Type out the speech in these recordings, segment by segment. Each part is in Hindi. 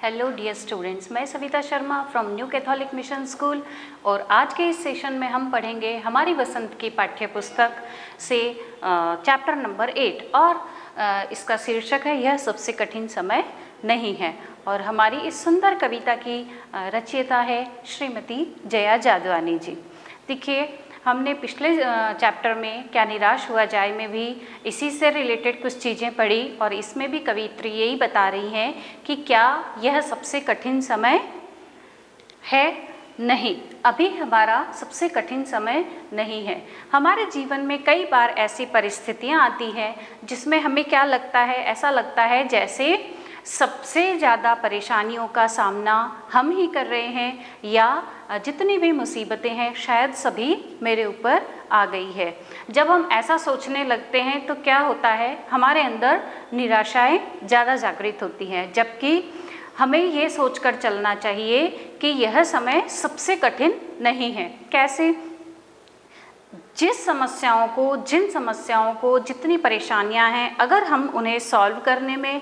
हेलो डियर स्टूडेंट्स, मैं Savita Sharma from new Catholic mission school और आज के इस सेशन में हम पढ़ेंगे हमारी वसंत की पाठ्य पुस्तक से चैप्टर नंबर 8 और इसका शीर्षक है यह सबसे कठिन समय नहीं है। और हमारी इस सुंदर कविता की रचयिता है श्रीमती जया जादवानी जी। देखिए, हमने पिछले चैप्टर में क्या निराश हुआ जाए में भी इसी से रिलेटेड कुछ चीज़ें पढ़ी और इसमें भी कवित्री यही बता रही हैं कि क्या यह सबसे कठिन समय है? नहीं, अभी हमारा सबसे कठिन समय नहीं है। हमारे जीवन में कई बार ऐसी परिस्थितियां आती हैं जिसमें हमें क्या लगता है, ऐसा लगता है जैसे सबसे ज़्यादा परेशानियों का सामना हम ही कर रहे हैं या जितनी भी मुसीबतें हैं शायद सभी मेरे ऊपर आ गई है। जब हम ऐसा सोचने लगते हैं तो क्या होता है, हमारे अंदर निराशाएं ज़्यादा जागृत होती हैं, जबकि हमें ये सोचकर चलना चाहिए कि यह समय सबसे कठिन नहीं है। कैसे? जिन समस्याओं को जितनी परेशानियां हैं, अगर हम उन्हें सॉल्व करने में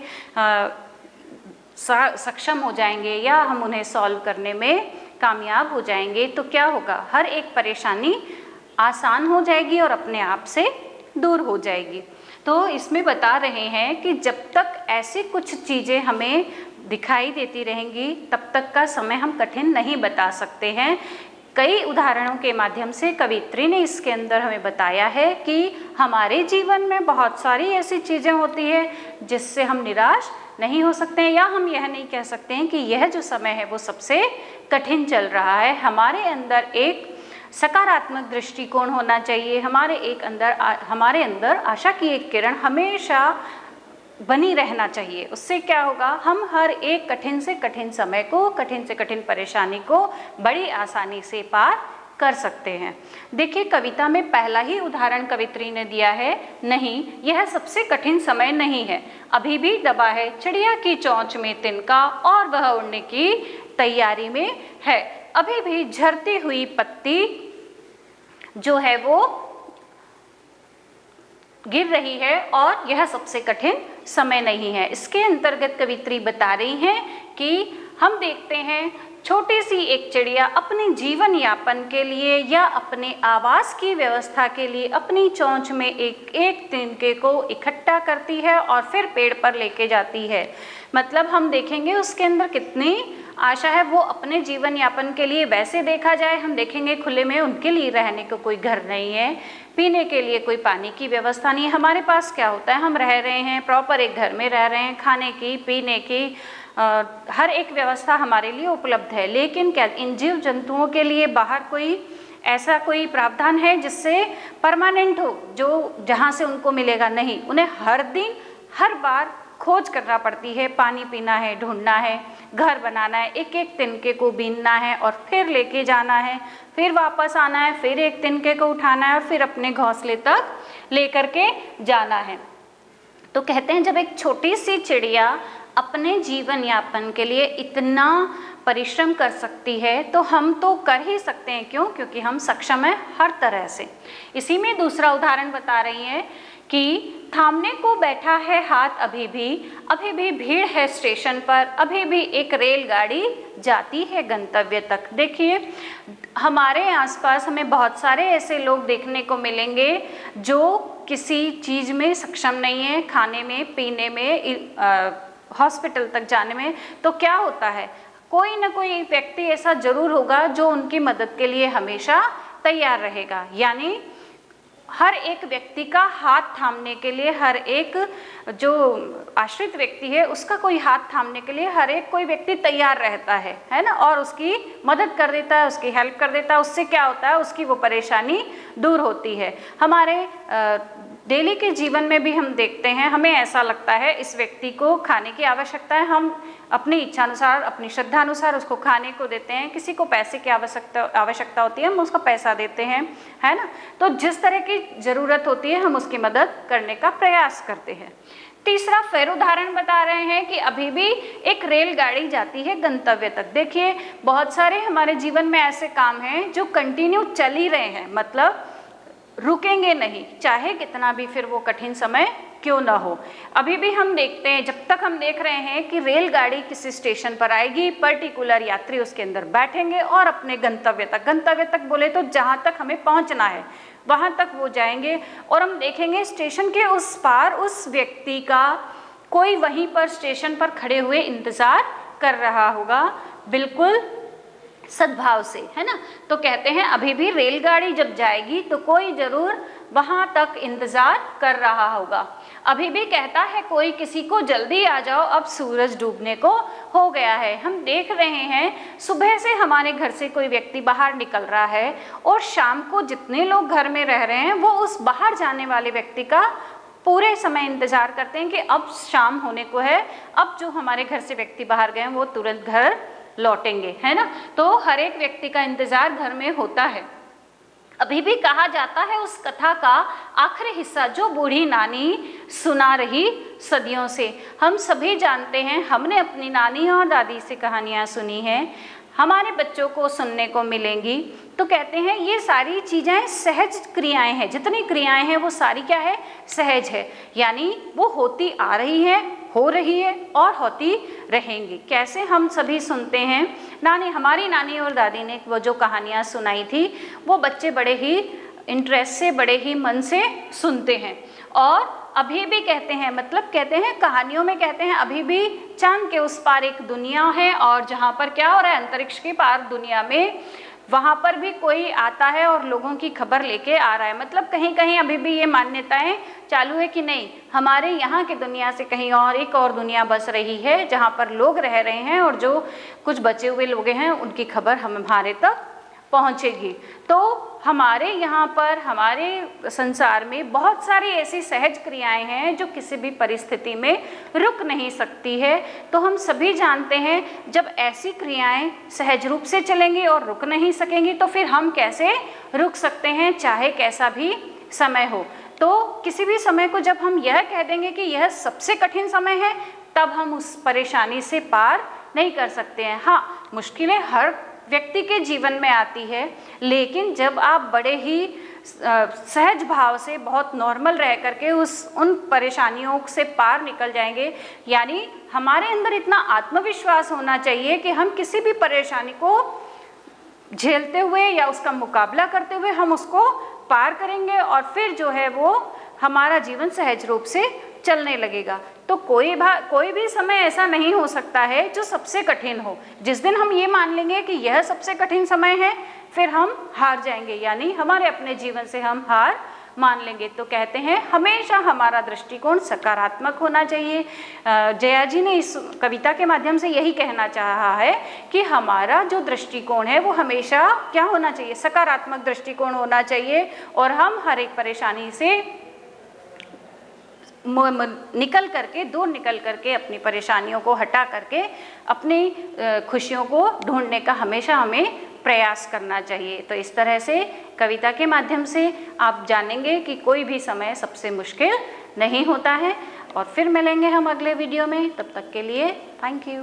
सक्षम हो जाएंगे या हम उन्हें सॉल्व करने में कामयाब हो जाएंगे तो क्या होगा, हर एक परेशानी आसान हो जाएगी और अपने आप से दूर हो जाएगी। तो इसमें बता रहे हैं कि जब तक ऐसी कुछ चीज़ें हमें दिखाई देती रहेंगी तब तक का समय हम कठिन नहीं बता सकते हैं। कई उदाहरणों के माध्यम से कवित्री ने इसके अंदर हमें बताया है कि हमारे जीवन में बहुत सारी ऐसी चीज़ें होती है जिससे हम निराश नहीं हो सकते हैं या हम यह नहीं कह सकते हैं कि यह जो समय है वो सबसे कठिन चल रहा है। हमारे अंदर एक सकारात्मक दृष्टिकोण होना चाहिए। हमारे अंदर आशा की एक किरण हमेशा बनी रहना चाहिए। उससे क्या होगा, हम हर एक कठिन से कठिन समय को, कठिन से कठिन परेशानी को बड़ी आसानी से पार कर सकते हैं। देखिए, कविता में पहला ही उदाहरण कवित्री ने दिया है, नहीं, यह सबसे कठिन समय नहीं है। अभी भी दबा है चिड़िया की चोंच में तिनका और वह उड़ने की तैयारी में है। अभी भी झरती हुई पत्ती जो है वो गिर रही है और यह सबसे कठिन समय नहीं है। इसके अंतर्गत कवित्री बता रही हैं कि हम देखते हैं छोटी सी एक चिड़िया अपने जीवन यापन के लिए या अपने आवास की व्यवस्था के लिए अपनी चोंच में एक एक तिनके को इकट्ठा करती है और फिर पेड़ पर लेके जाती है। मतलब हम देखेंगे उसके अंदर कितनी आशा है। वो अपने जीवन यापन के लिए, वैसे देखा जाए हम देखेंगे खुले में उनके लिए रहने को कोई घर नहीं है, पीने के लिए कोई पानी की व्यवस्था नहीं है। हमारे पास क्या होता है, हम रह रहे हैं, प्रॉपर एक घर में रह रहे हैं, खाने की, पीने की हर एक व्यवस्था हमारे लिए उपलब्ध है। लेकिन क्या इन जीव जंतुओं के लिए बाहर ऐसा कोई प्रावधान है जिससे परमानेंट हो, जो जहाँ से उनको मिलेगा? नहीं, उन्हें हर दिन हर बार खोज करना पड़ती है, पानी पीना है, ढूंढना है, घर बनाना है, एक एक तिनके को बीनना है और फिर लेके जाना है, फिर वापस आना है, फिर एक तिनके को उठाना है और फिर अपने घोंसले तक लेकर के जाना है। तो कहते हैं जब एक छोटी सी चिड़िया अपने जीवन यापन के लिए इतना परिश्रम कर सकती है तो हम तो कर ही सकते हैं। क्यों? क्योंकि हम सक्षम हैं हर तरह से। इसी में दूसरा उदाहरण बता रही हैं कि थामने को बैठा है हाथ, अभी भी भीड़ है स्टेशन पर, अभी भी एक रेलगाड़ी जाती है गंतव्य तक। देखिए, हमारे आसपास हमें बहुत सारे ऐसे लोग देखने को मिलेंगे जो किसी चीज़ में सक्षम नहीं है, खाने में, पीने में, हॉस्पिटल तक जाने में। तो क्या होता है, कोई ना कोई व्यक्ति ऐसा जरूर होगा जो उनकी मदद के लिए हमेशा तैयार रहेगा। यानी हर एक व्यक्ति का हाथ थामने के लिए, हर एक जो आश्रित व्यक्ति है उसका कोई हाथ थामने के लिए हर एक कोई व्यक्ति तैयार रहता है ना, और उसकी मदद कर देता है, उसकी हेल्प कर देता है। उससे क्या होता है, उसकी वो परेशानी दूर होती है। हमारे डेली के जीवन में भी हम देखते हैं, हमें ऐसा लगता है इस व्यक्ति को खाने की आवश्यकता है, हम अपनी इच्छानुसार, अपनी श्रद्धा अनुसार उसको खाने को देते हैं। किसी को पैसे की आवश्यकता होती है, हम उसको पैसा देते हैं, है ना। तो जिस तरह की ज़रूरत होती है हम उसकी मदद करने का प्रयास करते हैं। तीसरा फिर उदाहरण बता रहे हैं कि अभी भी एक रेलगाड़ी जाती है गंतव्य तक। देखिए, बहुत सारे हमारे जीवन में ऐसे काम हैं जो कंटिन्यू चल ही रहे हैं। मतलब रुकेंगे नहीं, चाहे कितना भी फिर वो कठिन समय क्यों ना हो। अभी भी हम देखते हैं, जब तक हम देख रहे हैं कि रेलगाड़ी किसी स्टेशन पर आएगी, पर्टिकुलर यात्री उसके अंदर बैठेंगे और अपने गंतव्य तक बोले तो जहाँ तक हमें पहुँचना है वहाँ तक वो जाएंगे, और हम देखेंगे स्टेशन के उस पार उस व्यक्ति का कोई वहीं पर स्टेशन पर खड़े हुए इंतज़ार कर रहा होगा, बिल्कुल सद्भाव से, है ना। तो कहते हैं अभी भी रेलगाड़ी जब जाएगी तो कोई ज़रूर वहाँ तक इंतज़ार कर रहा होगा। अभी भी कहता है कोई किसी को जल्दी आ जाओ, अब सूरज डूबने को हो गया है। हम देख रहे हैं सुबह से हमारे घर से कोई व्यक्ति बाहर निकल रहा है और शाम को जितने लोग घर में रह रहे हैं वो उस बाहर जाने वाले व्यक्ति का पूरे समय इंतज़ार करते हैं कि अब शाम होने को है, अब जो हमारे घर से व्यक्ति बाहर गए हैं वो तुरंत घर लौटेंगे, है ना। तो हर एक व्यक्ति का इंतज़ार घर में होता है। अभी भी कहा जाता है उस कथा का आखिरी हिस्सा जो बूढ़ी नानी सुना रही सदियों से। हम सभी जानते हैं, हमने अपनी नानी और दादी से कहानियाँ सुनी हैं, हमारे बच्चों को सुनने को मिलेंगी। तो कहते हैं ये सारी चीज़ें सहज क्रियाएं हैं, जितनी क्रियाएं हैं वो सारी क्या है, सहज है, यानी वो होती आ रही है, हो रही है और होती रहेंगी। कैसे हम सभी सुनते हैं, हमारी नानी और दादी ने वो जो कहानियाँ सुनाई थी वो बच्चे बड़े ही इंटरेस्ट से, बड़े ही मन से सुनते हैं। और अभी भी कहते हैं, मतलब कहते हैं कहानियों में कहते हैं अभी भी चांद के उस पार एक दुनिया है, और जहाँ पर क्या हो रहा है, अंतरिक्ष के पार दुनिया में, वहाँ पर भी कोई आता है और लोगों की खबर लेके आ रहा है। मतलब कहीं कहीं अभी भी ये मान्यताएं चालू है कि नहीं, हमारे यहाँ की दुनिया से कहीं और एक और दुनिया बस रही है जहाँ पर लोग रह रहे हैं, और जो कुछ बचे हुए लोग हैं उनकी खबर हमारे तक पहुँचेगी। तो हमारे यहाँ पर, हमारे संसार में बहुत सारी ऐसी सहज क्रियाएं हैं जो किसी भी परिस्थिति में रुक नहीं सकती है। तो हम सभी जानते हैं जब ऐसी क्रियाएं सहज रूप से चलेंगी और रुक नहीं सकेंगी तो फिर हम कैसे रुक सकते हैं, चाहे कैसा भी समय हो। तो किसी भी समय को जब हम यह कह देंगे कि यह सबसे कठिन समय है, तब हम उस परेशानी से पार नहीं कर सकते हैं। हाँ, मुश्किलें हर व्यक्ति के जीवन में आती है, लेकिन जब आप बड़े ही सहज भाव से, बहुत नॉर्मल रह करके उन परेशानियों से पार निकल जाएंगे, यानी हमारे अंदर इतना आत्मविश्वास होना चाहिए कि हम किसी भी परेशानी को झेलते हुए या उसका मुकाबला करते हुए हम उसको पार करेंगे, और फिर जो है वो हमारा जीवन सहज रूप से चलने लगेगा। तो कोई भी समय ऐसा नहीं हो सकता है जो सबसे कठिन हो। जिस दिन हम ये मान लेंगे कि यह सबसे कठिन समय है, फिर हम हार जाएंगे, यानी हमारे अपने जीवन से हम हार मान लेंगे। तो कहते हैं हमेशा हमारा दृष्टिकोण सकारात्मक होना चाहिए। जया जी ने इस कविता के माध्यम से यही कहना चाहा है कि हमारा जो दृष्टिकोण है वो हमेशा क्या होना चाहिए, सकारात्मक दृष्टिकोण होना चाहिए, और हम हर एक परेशानी से दूर निकल करके अपनी परेशानियों को हटा करके अपनी खुशियों को ढूंढने का हमेशा हमें प्रयास करना चाहिए। तो इस तरह से कविता के माध्यम से आप जानेंगे कि कोई भी समय सबसे मुश्किल नहीं होता है। और फिर मिलेंगे हम अगले वीडियो में, तब तक के लिए थैंक यू।